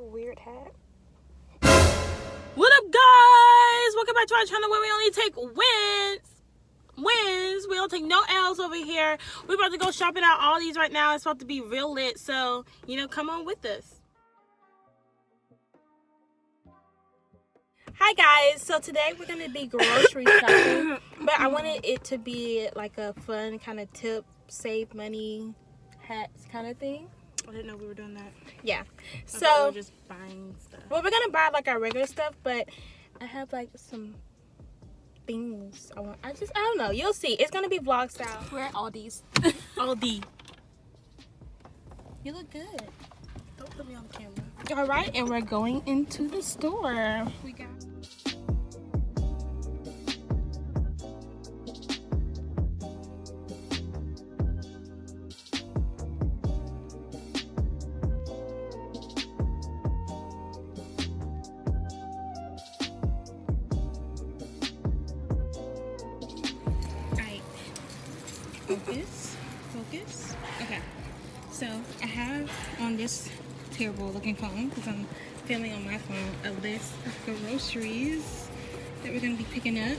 weird hat. What up, guys? Welcome back to our channel where we only take wins. We don't take no L's over here. We're about to go shopping at Aldi's right now. It's about to be real lit, so come on with us. Hi guys, so today we're gonna be grocery shopping, but I wanted it to be like a fun kind of tip, save money, hacks kind of thing. I didn't know we were doing that. Yeah. So we're just buying stuff. Well, we're gonna buy like our regular stuff, but I have like some things I want. I don't know. You'll see. It's gonna be vlog style. We're at Aldi's. Aldi. You look good. Don't put me on camera. All right, and we're going into the store. We got. Focus. Okay. So I have on this terrible looking phone because I'm filming on my phone a list of groceries that we're gonna be picking up.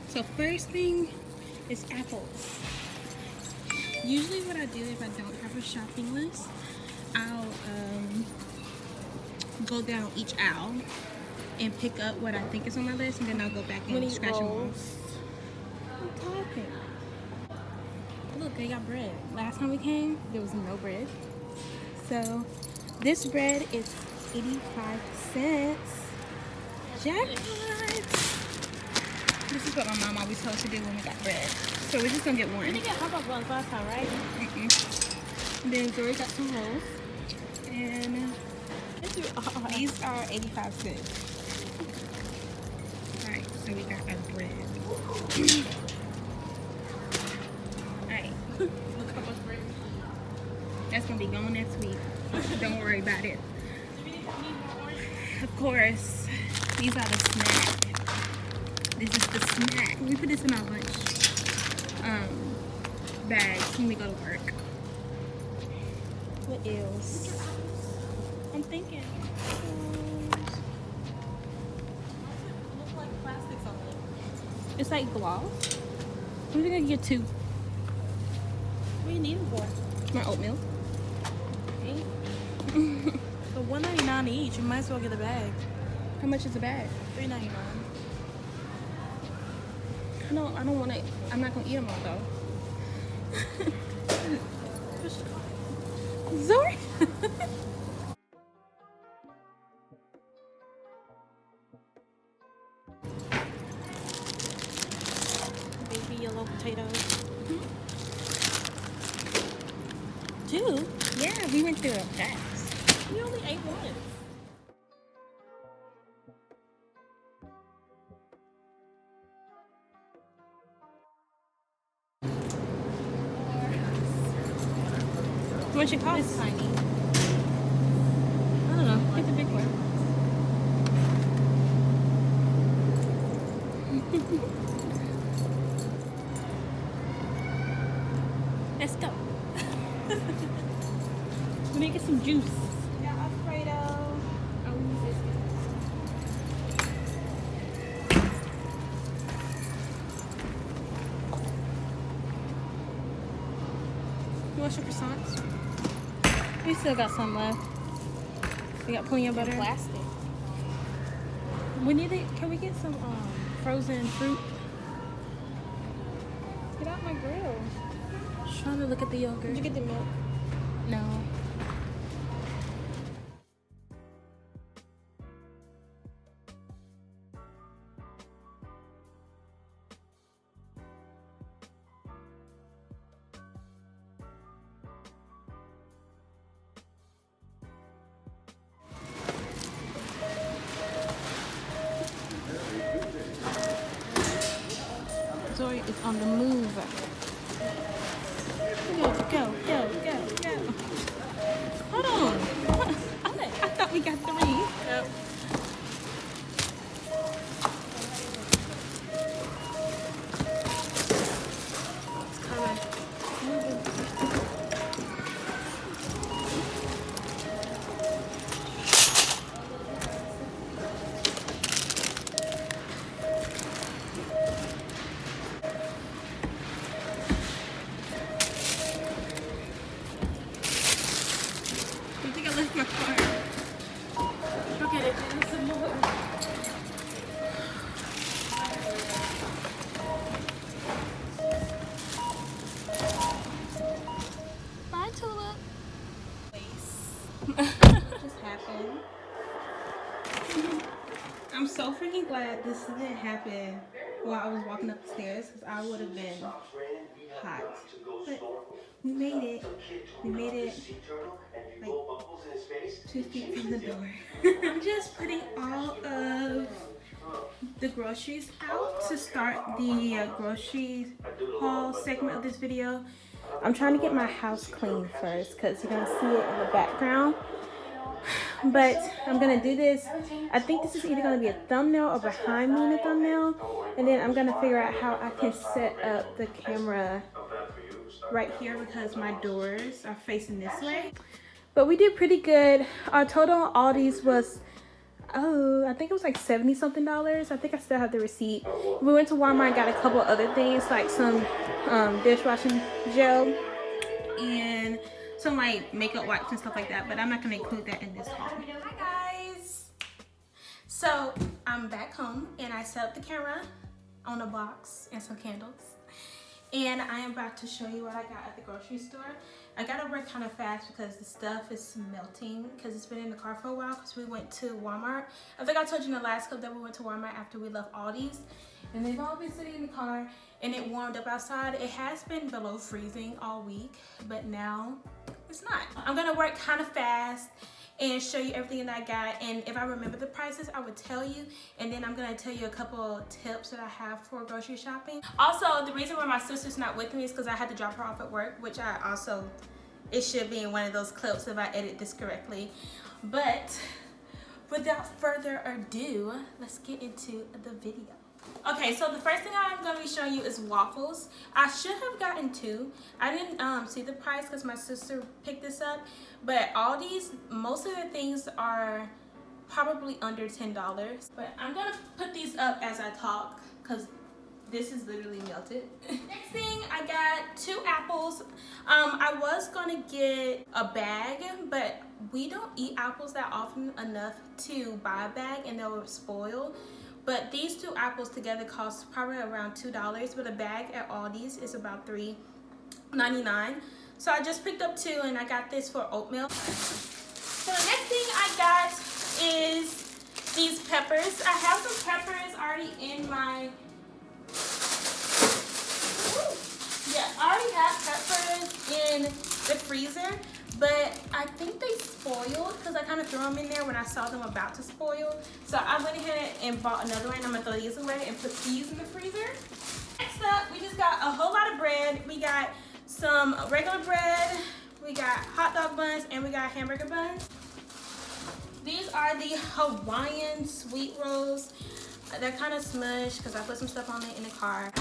So first thing is apples. Usually what I do if I don't have a shopping list, I'll go down each aisle and pick up what I think is on my list, and then I'll go back and scratch them off. I'm talking. Look, they got bread. Last time we came, there was no bread. So this bread is 85 cents. Jackpot! This is what my mom always told us to do when we got bread. So we're just gonna get one. We didn't get hot ones last time, right? And then Zoe got some rolls. And these are 85 cents. Alright, so we got our bread. Look how much bread. That's gonna be gone next week. Don't worry about it. Of course, these are the snack. This is the snack. We put this in our lunch bags when we go to work. What else? I'm thinking. Looks like plastics on it. It's like gloss. I'm gonna get two. What do you need them for? My oatmeal. For $1.99 each, you might as well get a bag. How much is a bag? $3.99. No, I don't want to. I'm not gonna eat them all though. Sorry. Baby yellow potatoes. Two? Yeah, we went through it fast. We only ate one. How much it cost? It's tiny. I don't know. Get the big one. Let's go. Let me get some juice. Yeah, Alfredo. You want your croissants? We still got some left. We got plenty of butter. Plastic. We need it. Can we get some frozen fruit? Get out my grill. Just trying to look at the yogurt. Did you get the milk? No. Zoe is on the move. Go. Hold on. I thought we got 3. Yep. that this didn't happen while I was walking up the stairs because I would have been hot. But we made it. We made it like 2 feet from the door. I'm just putting all of the groceries out to start the grocery haul segment of this video. I'm trying to get my house clean first because you're going to see it in the background. But I'm going to do this. I think this is either going to be a thumbnail or behind me in a thumbnail. And then I'm going to figure out how I can set up the camera right here because my doors are facing this way. But we did pretty good. Our total on Aldi's was, I think it was like $70 something. I think I still have the receipt. We went to Walmart, got a couple other things like some dishwashing gel and some like makeup wipes and stuff like that, but I'm not gonna include that in this haul. Hi guys! So I'm back home and I set up the camera on a box and some candles. And I am about to show you what I got at the grocery store. I gotta work kind of fast because the stuff is melting because it's been in the car for a while because we went to Walmart. I think I told you in the last clip that we went to Walmart after we left Aldi's. And they've all been sitting in the car and it warmed up outside. It has been below freezing all week, but now it's not. I'm gonna work kind of fast and show you everything that I got, and if I remember the prices I would tell you, and then I'm gonna tell you a couple tips that I have for grocery shopping. Also, the reason why my sister's not with me is because I had to drop her off at work, which it should be in one of those clips if I edit this correctly. But without further ado, let's get into the video. Okay, so the first thing I'm going to be showing you is waffles. I should have gotten 2. I didn't see the price because my sister picked this up. But Aldi's, most of the things are probably under $10. But I'm going to put these up as I talk because this is literally melted. Next thing, I got 2 apples. I was going to get a bag, but we don't eat apples that often enough to buy a bag and they'll spoil. But these 2 apples together cost probably around $2, but a bag at Aldi's is about $3.99. So I just picked up 2 and I got this for oatmeal. So the next thing I got is these peppers. I have some peppers already in my, I already have peppers in the freezer. But I think they spoiled because I kind of threw them in there when I saw them about to spoil. So I went ahead and bought another one. I'm going to throw these away and put these in the freezer. Next up, we just got a whole lot of bread. We got some regular bread. We got hot dog buns and we got hamburger buns. These are the Hawaiian sweet rolls. They're kind of smushed because I put some stuff on it in the car.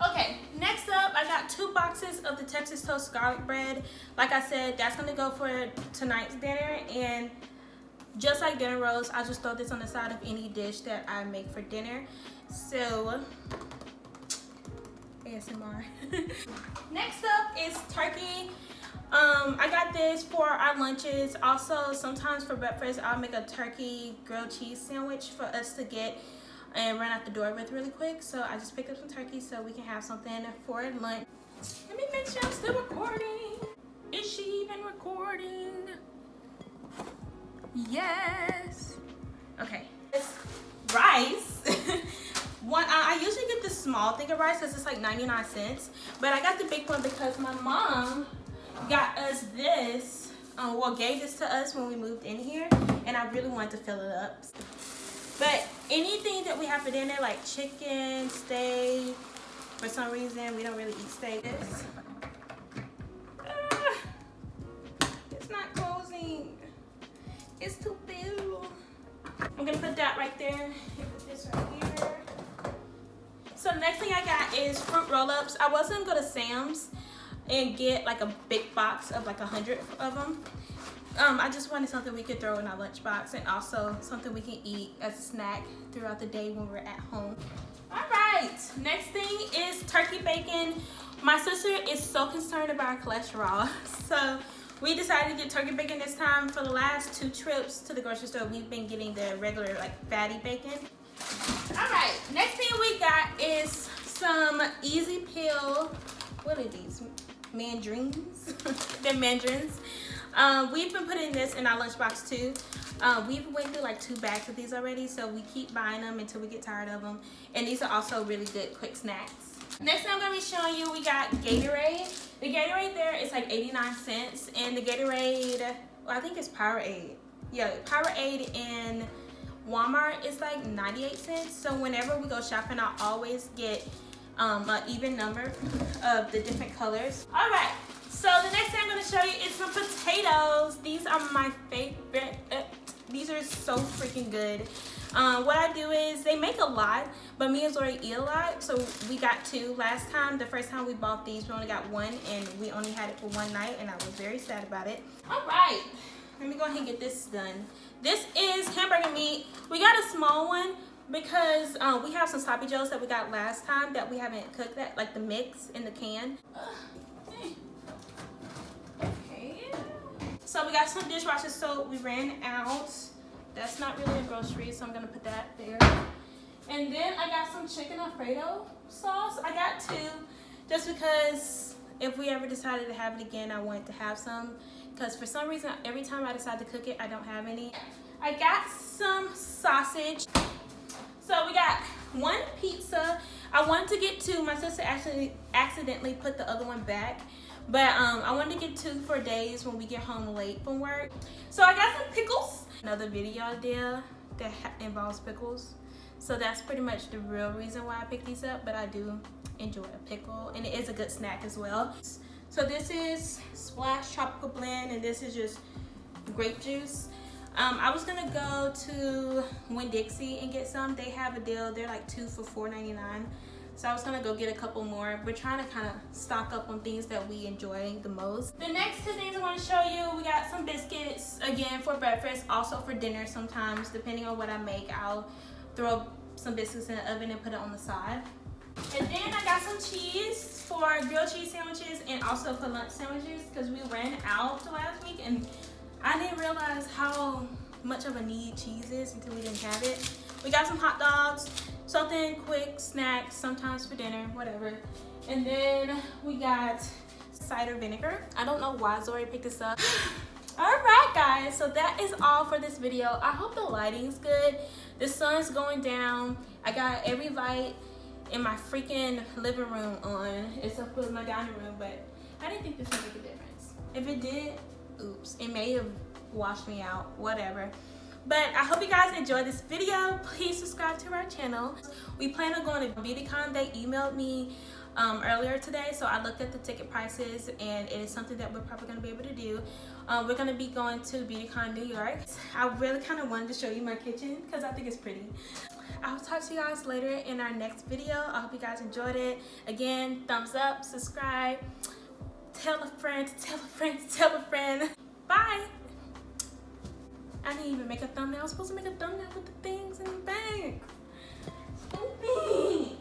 Okay, next up, I got 2 boxes of the Texas Toast garlic bread. Like I said, that's gonna go for tonight's dinner, and just like dinner rolls, I'll just throw this on the side of any dish that I make for dinner. So, ASMR. Next up is turkey. I got this for our lunches. Also, sometimes for breakfast, I'll make a turkey grilled cheese sandwich for us to get and run out the door with really quick. So I just picked up some turkey so we can have something for lunch. Let me make sure I'm still recording. Is she even recording? Yes. Okay. It's rice. I usually get the small thing of rice because it's like 99 cents. But I got the big one because my mom got us this. Gave this to us when we moved in here. And I really wanted to fill it up. But anything that we have for dinner, like chicken, steak, for some reason, we don't really eat steak. It's not closing. It's too big. I'm gonna put that right there and put this right here. So the next thing I got is fruit roll-ups. I was gonna go to Sam's and get like a big box of like 100 of them. I just wanted something we could throw in our lunchbox and also something we can eat as a snack throughout the day when we're at home. All right, next thing is turkey bacon. My sister is so concerned about our cholesterol, so we decided to get turkey bacon this time. For the last 2 trips to the grocery store, we've been getting the regular like fatty bacon. All right, next thing we got is some easy peel. What are these? Mandarins? They're mandarins. We've been putting this in our lunchbox too. We've went through like 2 bags of these already, so we keep buying them until we get tired of them. And these are also really good quick snacks. Next thing I'm gonna be showing you, we got Gatorade. The Gatorade there is like 89 cents, and the Gatorade, well, I think it's Powerade. Yeah, Powerade in Walmart is like 98 cents. So whenever we go shopping, I always get an even number of the different colors. All right, so the next thing I'm gonna show you is some potatoes. These are my favorite. These are so freaking good. What I do is, they make a lot, but me and Zori eat a lot, so we got 2 last time. The first time we bought these, we only got 1, and we only had it for 1 night, and I was very sad about it. All right, let me go ahead and get this done. This is hamburger meat. We got a small one because we have some sloppy joes that we got last time that we haven't cooked, that like the mix in the can. Okay. So we got some dishwasher soap. We ran out. That's not really a grocery, so I'm gonna put that there. And then I got some chicken Alfredo sauce. I got 2, just because if we ever decided to have it again, I wanted to have some. Because for some reason, every time I decide to cook it, I don't have any. I got some sausage. So we got 1 pizza. I wanted to get 2. My sister actually accidentally put the other one back. But I wanted to get 2 for days when we get home late from work. So I got some pickles. Another video idea that involves pickles. So that's pretty much the real reason why I picked these up. But I do enjoy a pickle, and it is a good snack as well. So this is Splash Tropical Blend, and this is just grape juice. I was gonna go to Winn-Dixie and get some. They have a deal. They're like 2 for $4.99. So I was gonna go get a couple more. We're trying to kind of stock up on things that we enjoy the most. The next 2 things I want to show you, we got some biscuits, again for breakfast, also for dinner sometimes. Depending on what I make, I'll throw some biscuits in the oven and put it on the side. And then I got some cheese for grilled cheese sandwiches and also for lunch sandwiches, because we ran out last week and I didn't realize how much of a need cheese is until we didn't have it. We got some hot dogs, something quick, snacks, sometimes for dinner, whatever. And then we got cider vinegar. I don't know why Zori picked this up. All right, guys, so that is all for this video. I hope the lighting's good. The sun's going down. I got every light in my freaking living room on, except for my dining room, but I didn't think this would make a difference. If it did, oops, it may have washed me out, whatever. But I hope you guys enjoyed this video. Please subscribe to our channel. We plan on going to BeautyCon. They emailed me earlier today, so I looked at the ticket prices, and it is something that we're probably going to be able to do. We're going to be going to BeautyCon New York. I really kind of wanted to show you my kitchen because I think it's pretty. I'll talk to you guys later in our next video. I hope you guys enjoyed it. Again, thumbs up, subscribe, tell a friend, tell a friend, tell a friend. Bye. I didn't even make a thumbnail. I was supposed to make a thumbnail with the things in the bag. Stupid.